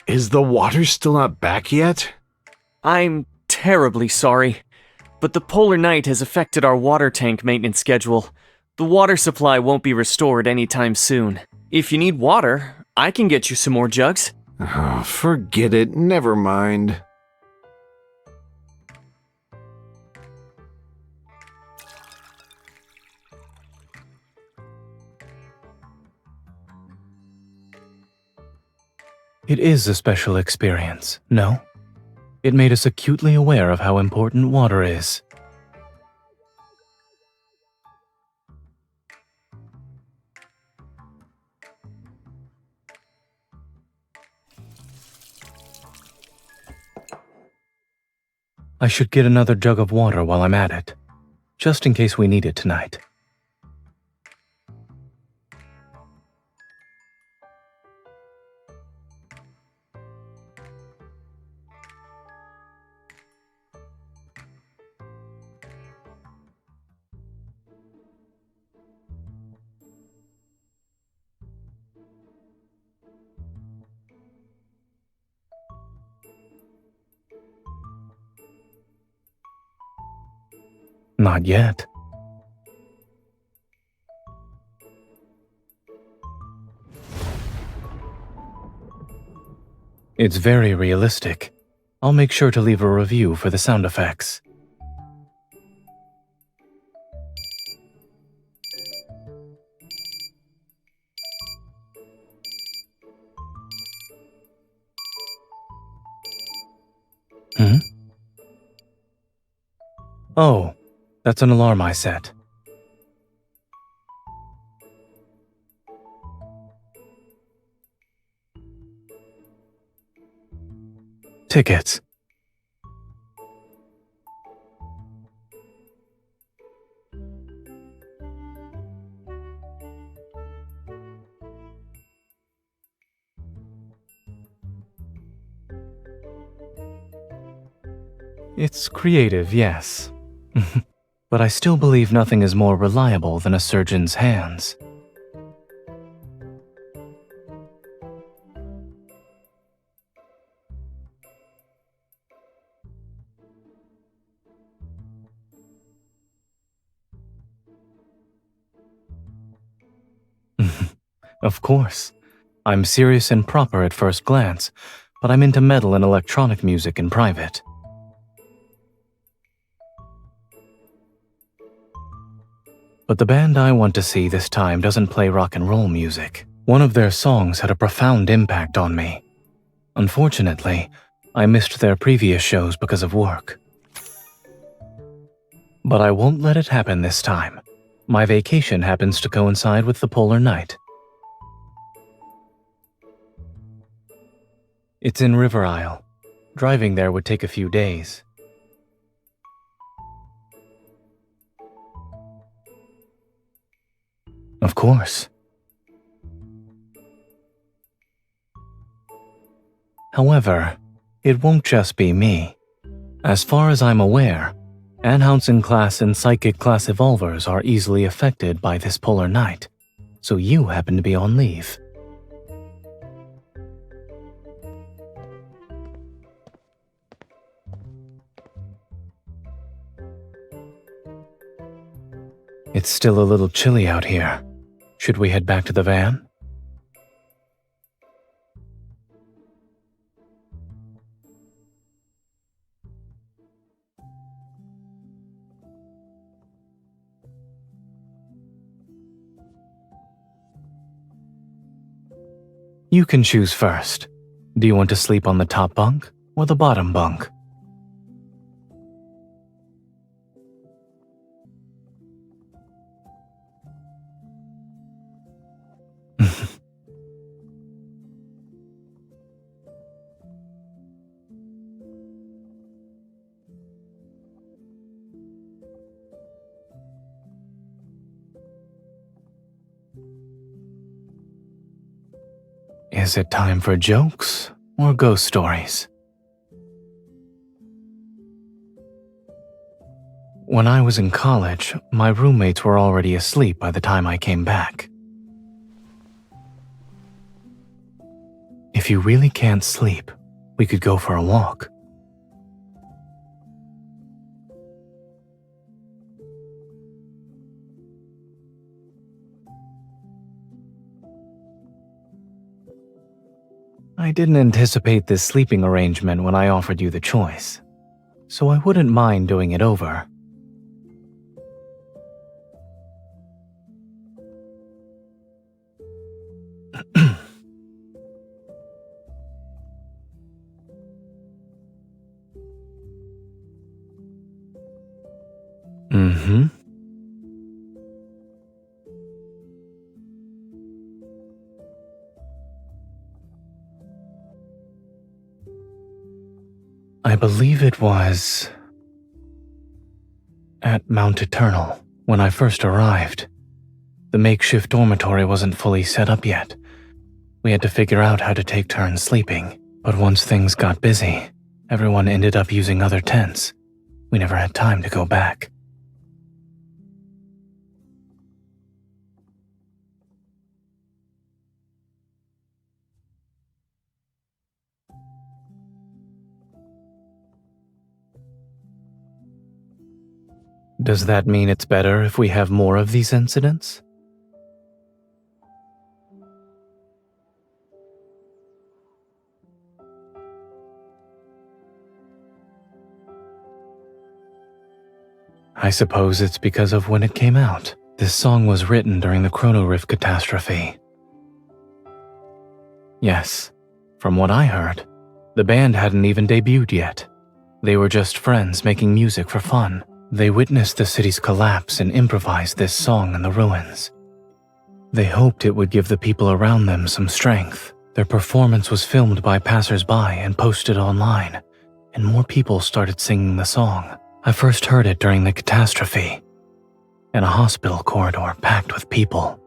Is the water still not back yet? I'm terribly sorry, but the polar night has affected our water tank maintenance schedule. The water supply won't be restored anytime soon. If you need water, I can get you some more jugs. Oh, forget it. Never mind. It is a special experience, no? It made us acutely aware of how important water is. I should get another jug of water while I'm at it, just in case we need it tonight. Not yet. It's very realistic. I'll make sure to leave a review for the sound effects. Hmm? Oh, that's an alarm I set. Tickets. It's creative, yes. But I still believe nothing is more reliable than a surgeon's hands. Of course. I'm serious and proper at first glance, but I'm into metal and electronic music in private. But the band I want to see this time doesn't play rock and roll music. One of their songs had a profound impact on me. Unfortunately, I missed their previous shows because of work. But I won't let it happen this time. My vacation happens to coincide with the polar night. It's in River Isle. Driving there would take a few days. Of course. However, it won't just be me. As far as I'm aware, Anhousen class and Psychic class evolvers are easily affected by this polar night, so you happen to be on leave. It's still a little chilly out here. Should we head back to the van? You can choose first. Do you want to sleep on the top bunk or the bottom bunk? Is it time for jokes or ghost stories? When I was in college, my roommates were already asleep by the time I came back. If you really can't sleep, we could go for a walk. I didn't anticipate this sleeping arrangement when I offered you the choice, so I wouldn't mind doing it over. Mm-hmm. I believe it was at Mount Eternal when I first arrived. The makeshift dormitory wasn't fully set up yet. We had to figure out how to take turns sleeping, but once things got busy, everyone ended up using other tents. We never had time to go back. Does that mean it's better if we have more of these incidents? I suppose it's because of when it came out. This song was written during the Chrono Rift catastrophe. Yes, from what I heard, the band hadn't even debuted yet. They were just friends making music for fun. They witnessed the city's collapse and improvised this song in the ruins. They hoped it would give the people around them some strength. Their performance was filmed by passers-by and posted online, and more people started singing the song. I first heard it during the catastrophe, in a hospital corridor packed with people.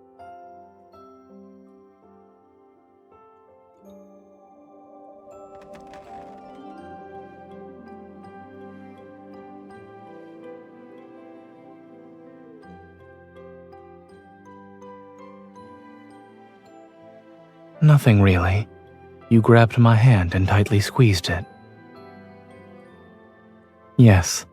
Nothing really. You grabbed my hand and tightly squeezed it. Yes.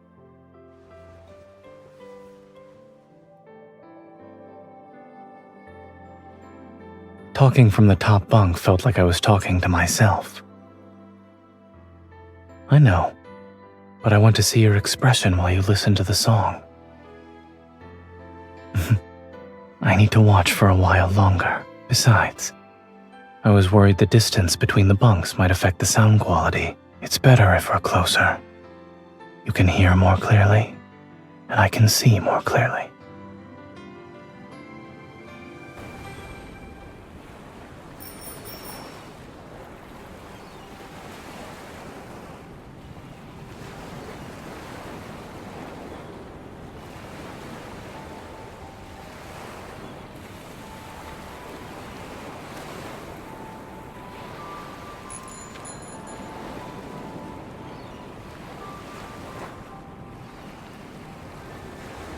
Talking from the top bunk felt like I was talking to myself. I know, but I want to see your expression while you listen to the song. I need to watch for a while longer. Besides, I was worried the distance between the bunks might affect the sound quality. It's better if we're closer. You can hear more clearly, and I can see more clearly.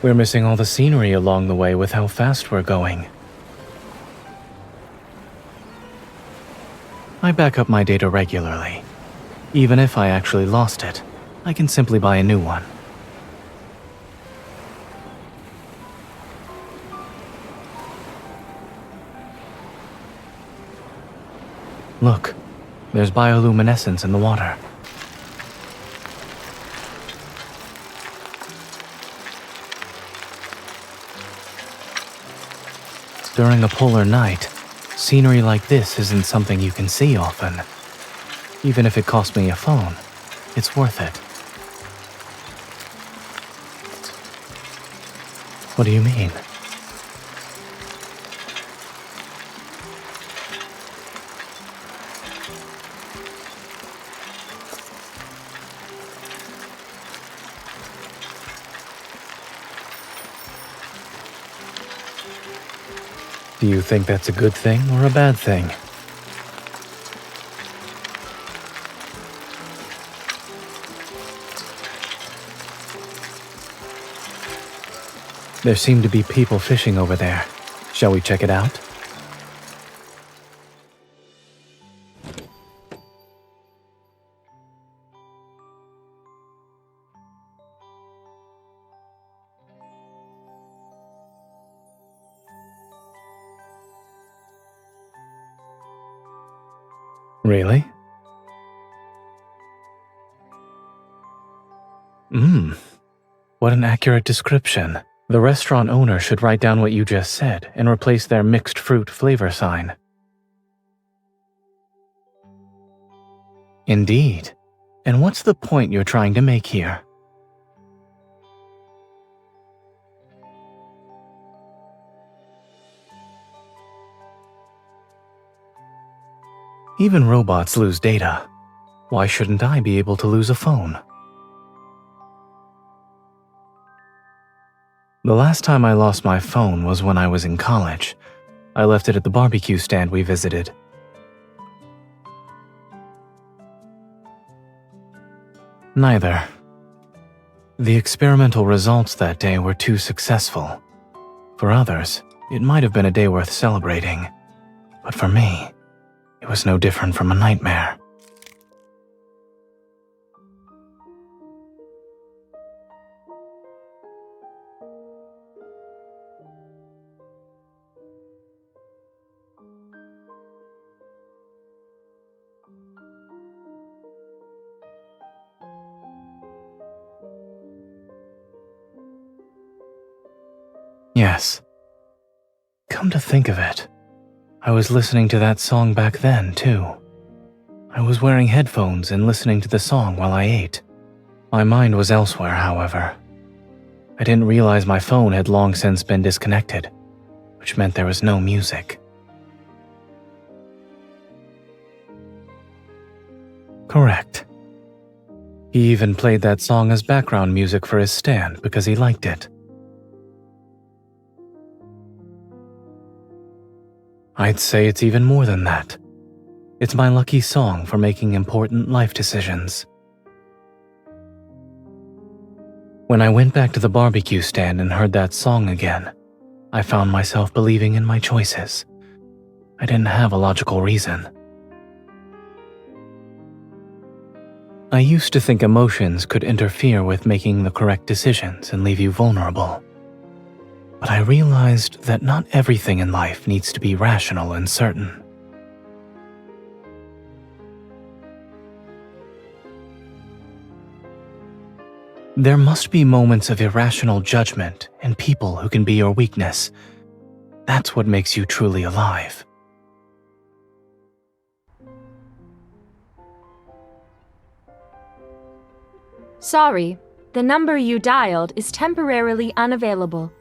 We're missing all the scenery along the way with how fast we're going. I back up my data regularly. Even if I actually lost it, I can simply buy a new one. Look, there's bioluminescence in the water. During a polar night, scenery like this isn't something you can see often. Even if it cost me a phone, it's worth it. What do you mean? Do you think that's a good thing or a bad thing? There seem to be people fishing over there. Shall we check it out? Really? What an accurate description. The restaurant owner should write down what you just said and replace their mixed fruit flavor sign. Indeed. And what's the point you're trying to make here? Even robots lose data. Why shouldn't I be able to lose a phone? The last time I lost my phone was when I was in college. I left it at the barbecue stand we visited. Neither. The experimental results that day were too successful. For others, it might have been a day worth celebrating. But for me, it was no different from a nightmare. Yes. Come to think of it, I was listening to that song back then, too. I was wearing headphones and listening to the song while I ate. My mind was elsewhere, however. I didn't realize my phone had long since been disconnected, which meant there was no music. Correct. He even played that song as background music for his stand because he liked it. I'd say it's even more than that. It's my lucky song for making important life decisions. When I went back to the barbecue stand and heard that song again, I found myself believing in my choices. I didn't have a logical reason. I used to think emotions could interfere with making the correct decisions and leave you vulnerable. But I realized that not everything in life needs to be rational and certain. There must be moments of irrational judgment and people who can be your weakness. That's what makes you truly alive. Sorry, the number you dialed is temporarily unavailable.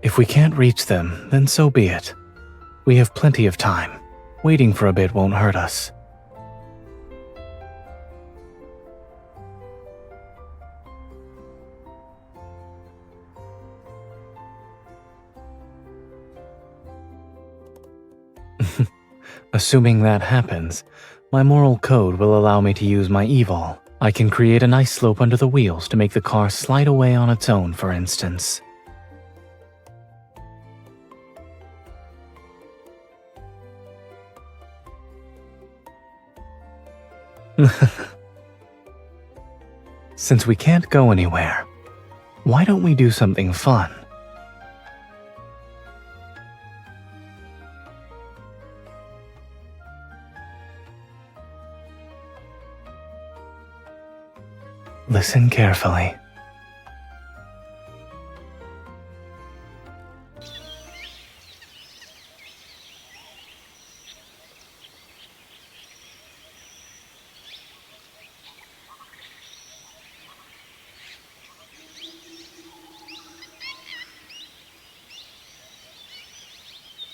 If we can't reach them, then so be it. We have plenty of time. Waiting for a bit won't hurt us. Assuming that happens, my moral code will allow me to use my evil. I can create a nice slope under the wheels to make the car slide away on its own, for instance. Since we can't go anywhere, why don't we do something fun? Listen carefully.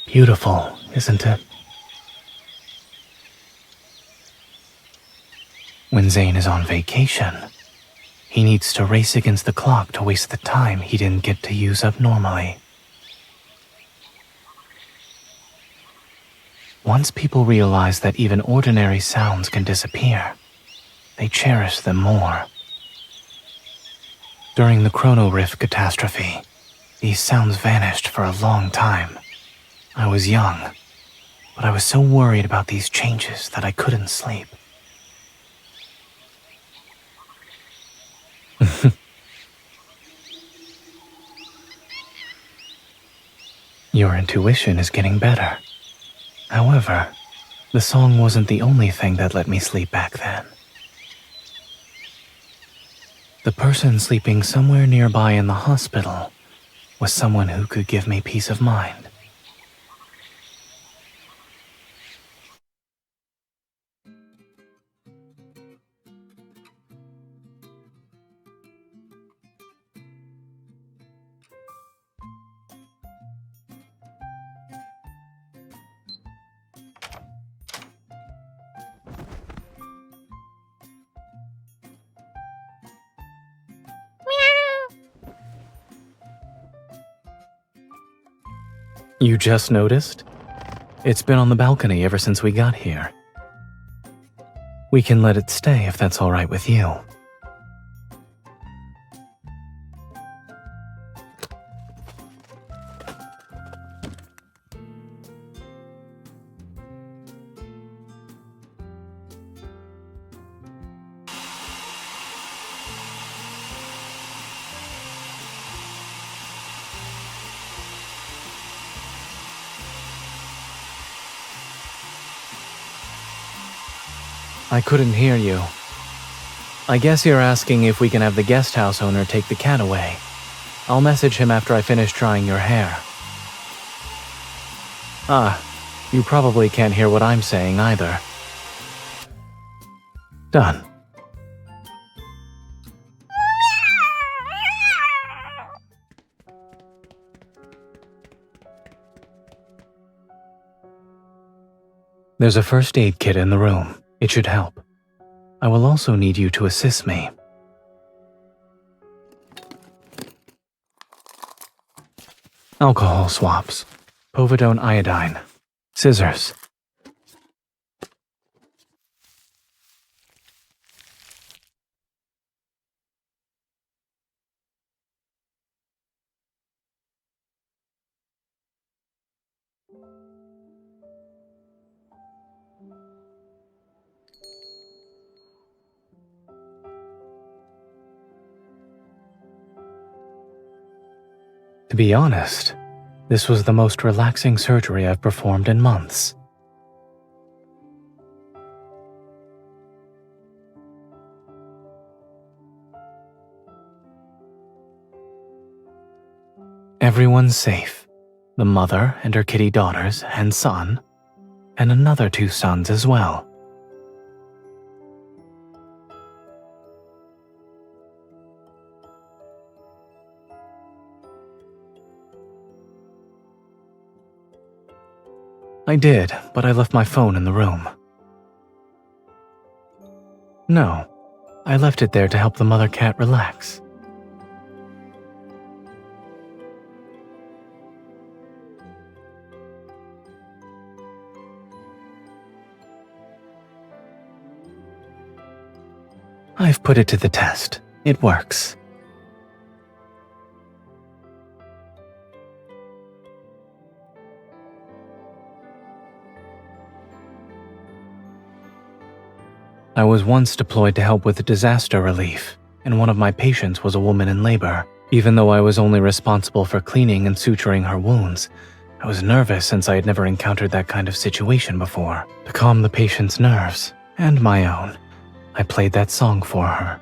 Beautiful, isn't it? When Zayne is on vacation, he needs to race against the clock to waste the time he didn't get to use up normally. Once people realize that even ordinary sounds can disappear, they cherish them more. During the Chrono Rift catastrophe, these sounds vanished for a long time. I was young, but I was so worried about these changes that I couldn't sleep. Your intuition is getting better. However, the song wasn't the only thing that let me sleep back then. The person sleeping somewhere nearby in the hospital was someone who could give me peace of mind. You just noticed? It's been on the balcony ever since we got here. We can let it stay if that's all right with you. I couldn't hear you. I guess you're asking if we can have the guest house owner take the cat away. I'll message him after I finish drying your hair. You probably can't hear what I'm saying either. Done. There's a first aid kit in the room. It should help. I will also need you to assist me. Alcohol swabs, povidone iodine, scissors. To be honest, this was the most relaxing surgery I've performed in months. Everyone's safe. The mother and her kitty daughters and son, and another 2 sons as well. I did, but I left my phone in the room. No, I left it there to help the mother cat relax. I've put it to the test. It works. I was once deployed to help with disaster relief, and one of my patients was a woman in labor. Even though I was only responsible for cleaning and suturing her wounds, I was nervous since I had never encountered that kind of situation before. To calm the patient's nerves, and my own, I played that song for her.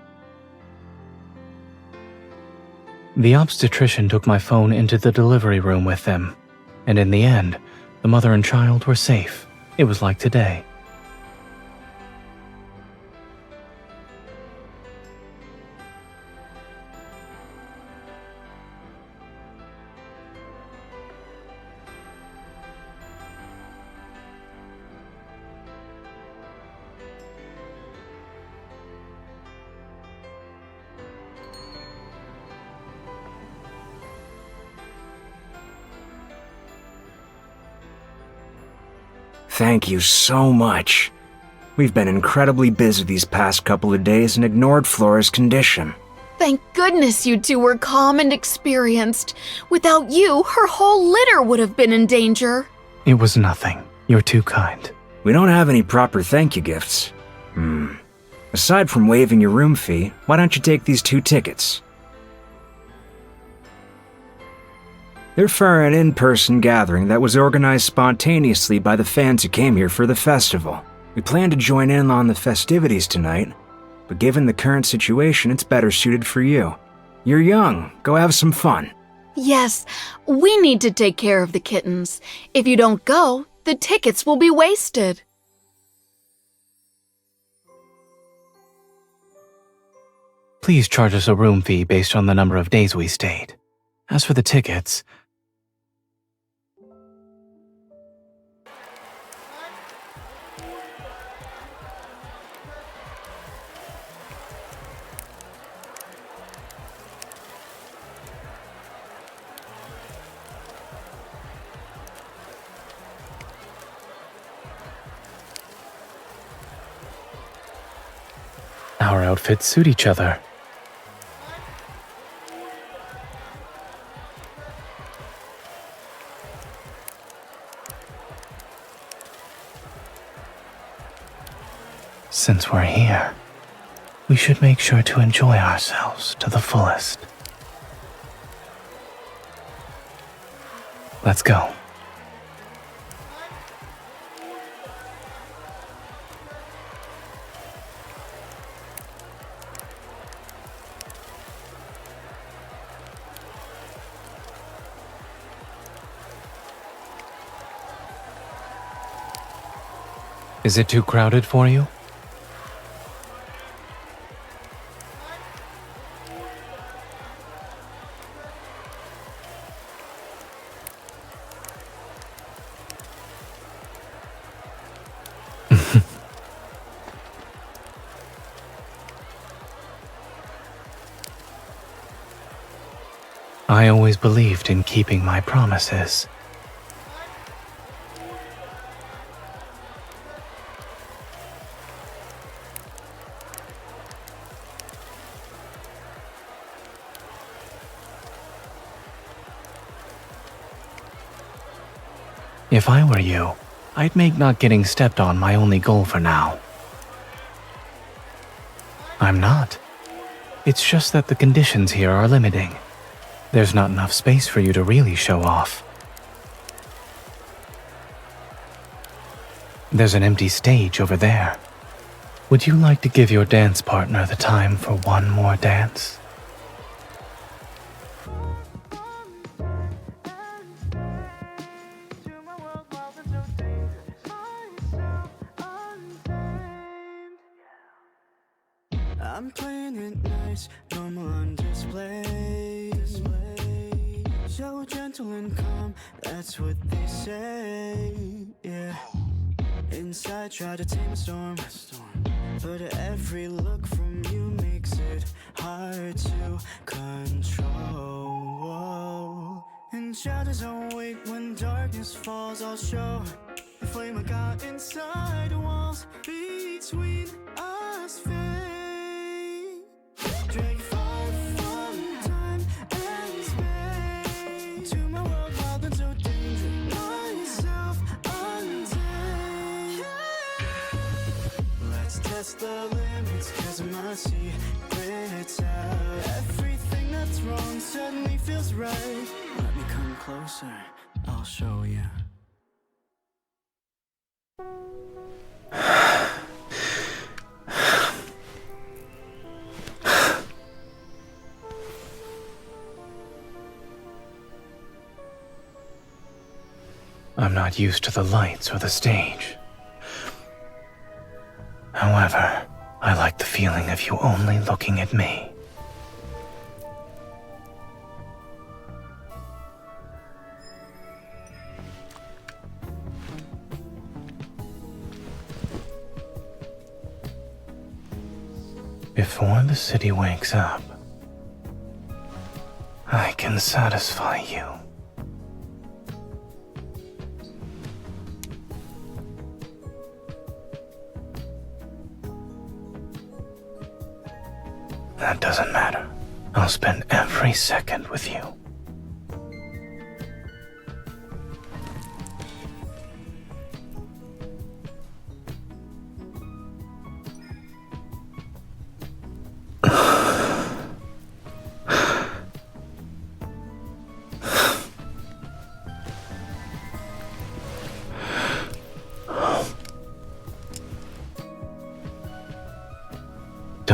The obstetrician took my phone into the delivery room with them, and in the end, the mother and child were safe. It was like today. Thank you so much. We've been incredibly busy these past couple of days and ignored Flora's condition. Thank goodness you two were calm and experienced. Without you, her whole litter would have been in danger. It was nothing. You're too kind. We don't have any proper thank you gifts. Aside from waiving your room fee, why don't you take these 2 tickets? They're for an in-person gathering that was organized spontaneously by the fans who came here for the festival. We plan to join in on the festivities tonight, but given the current situation, it's better suited for you. You're young. Go have some fun. Yes, we need to take care of the kittens. If you don't go, the tickets will be wasted. Please charge us a room fee based on the number of days we stayed. As for the tickets, our outfits suit each other. Since we're here, we should make sure to enjoy ourselves to the fullest. Let's go. Is it too crowded for you? I always believed in keeping my promises. If I were you, I'd make not getting stepped on my only goal for now. I'm not. It's just that the conditions here are limiting. There's not enough space for you to really show off. There's an empty stage over there. Would you like to give your dance partner the time for one more dance? I'm playing it nice, normal on display. So gentle and calm, that's what they say, yeah. Inside try to tame a storm, but every look from you makes it hard to control. And shadows don't wait when darkness falls, I'll show the flame I got inside the walls between us fade. Drag far from time and space to my world wild and so dangerous. Myself untamed. Let's test the limits, cause my secret's out. Everything that's wrong suddenly feels right. Let me come closer, I'll show you. I'm not used to the lights or the stage. However, I like the feeling of you only looking at me. Before the city wakes up, I can satisfy you. That doesn't matter. I'll spend every second with you.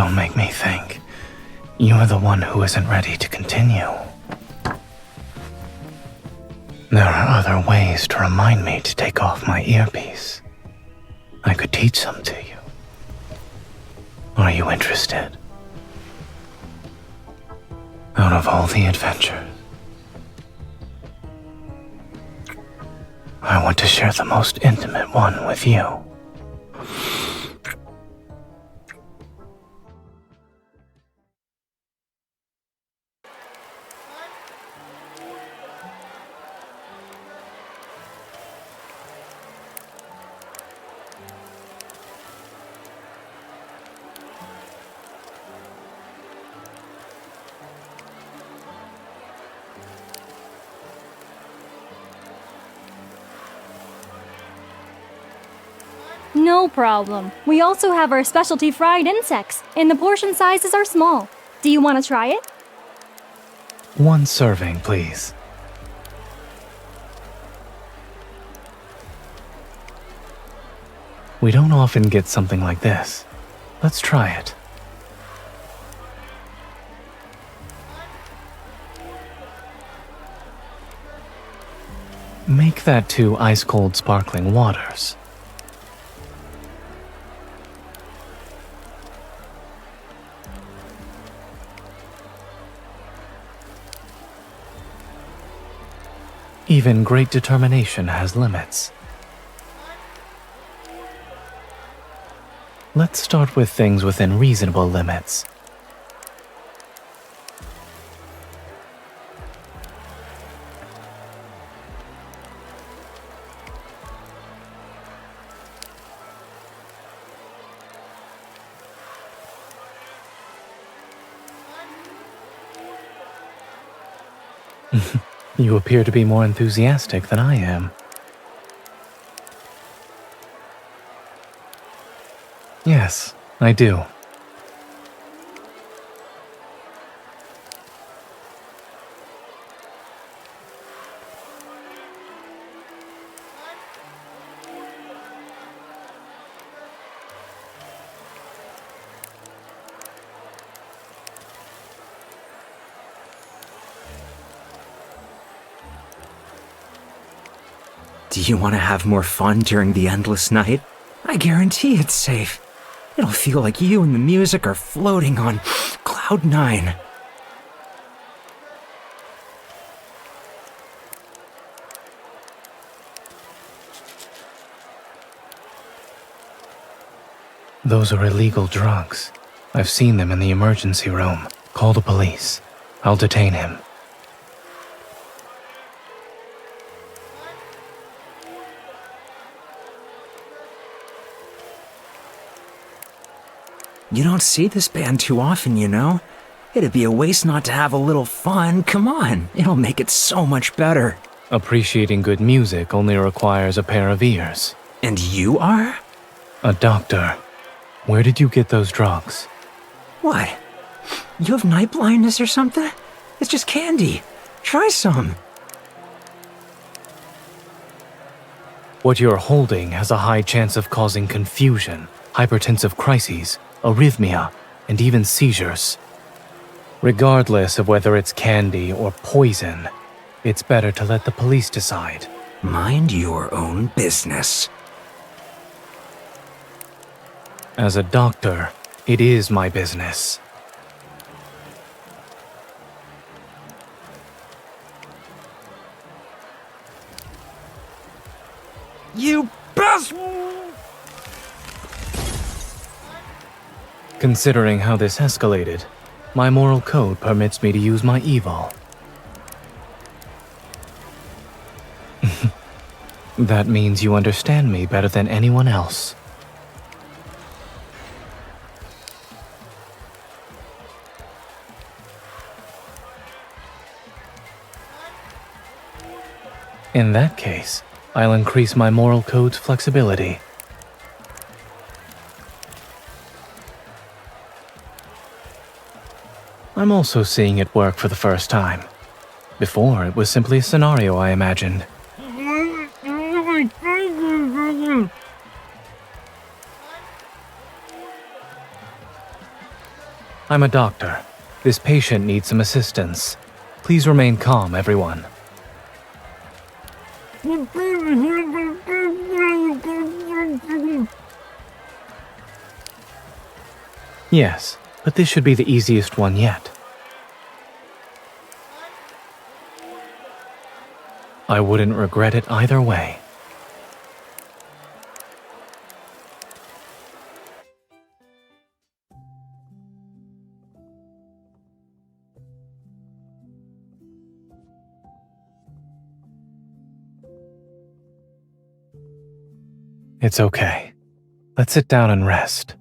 Don't make me think. You are the one who isn't ready to continue. There are other ways to remind me to take off my earpiece. I could teach some to you. Are you interested? Out of all the adventures, I want to share the most intimate one with you. No problem. We also have our specialty fried insects, and the portion sizes are small. Do you want to try it? One serving, please. We don't often get something like this. Let's try it. Make that 2 ice-cold sparkling waters. Even great determination has limits. Let's start with things within reasonable limits. You appear to be more enthusiastic than I am. Yes, I do. Do you want to have more fun during the endless night? I guarantee it's safe. It'll feel like you and the music are floating on Cloud 9. Those are illegal drugs. I've seen them in the emergency room. Call the police. I'll detain him. You don't see this band too often, you know? It'd be a waste not to have a little fun. Come on, it'll make it so much better. Appreciating good music only requires a pair of ears. And you are? A doctor. Where did you get those drugs? What? You have night blindness or something? It's just candy. Try some. What you're holding has a high chance of causing confusion, hypertensive crises, arrhythmia, and even seizures. Regardless of whether it's candy or poison, it's better to let the police decide. Mind your own business. As a doctor, it is my business. You best... Considering how this escalated, my moral code permits me to use my evil. That means you understand me better than anyone else. In that case, I'll increase my moral code's flexibility. I'm also seeing it work for the first time. Before, it was simply a scenario I imagined. I'm a doctor. This patient needs some assistance. Please remain calm, everyone. Yes, but this should be the easiest one yet. I wouldn't regret it either way. It's okay. Let's sit down and rest.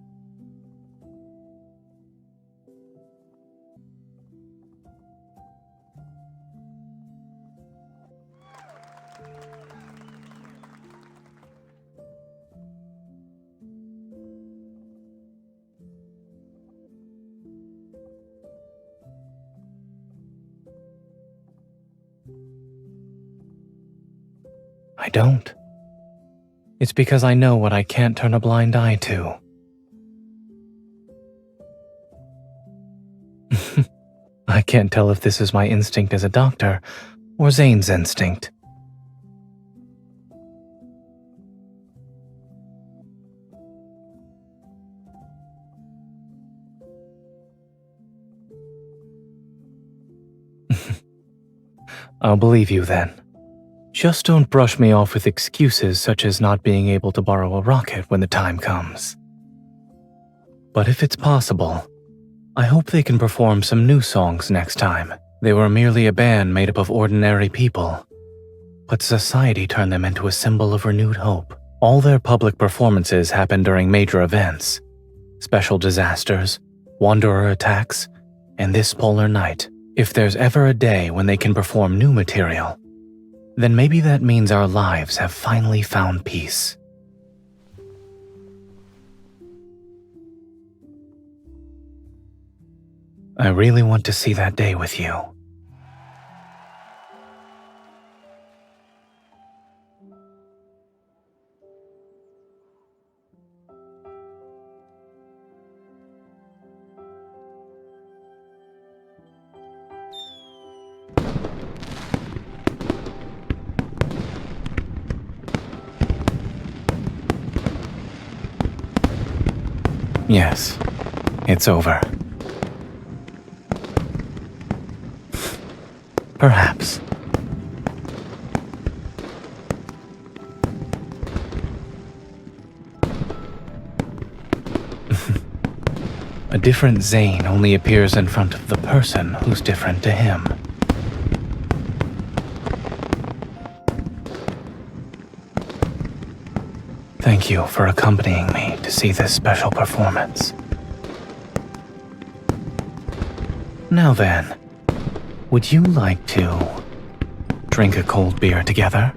I don't. It's because I know what I can't turn a blind eye to. I can't tell if this is my instinct as a doctor or Zayne's instinct. I'll believe you then. Just don't brush me off with excuses such as not being able to borrow a rocket when the time comes. But if it's possible, I hope they can perform some new songs next time. They were merely a band made up of ordinary people, but society turned them into a symbol of renewed hope. All their public performances happen during major events, special disasters, wanderer attacks, and this polar night. If there's ever a day when they can perform new material, then maybe that means our lives have finally found peace. I really want to see that day with you. Yes, it's over. Perhaps. A different Zayne only appears in front of the person who's different to him. Thank you for accompanying me to see this special performance. Now then, would you like to drink a cold beer together?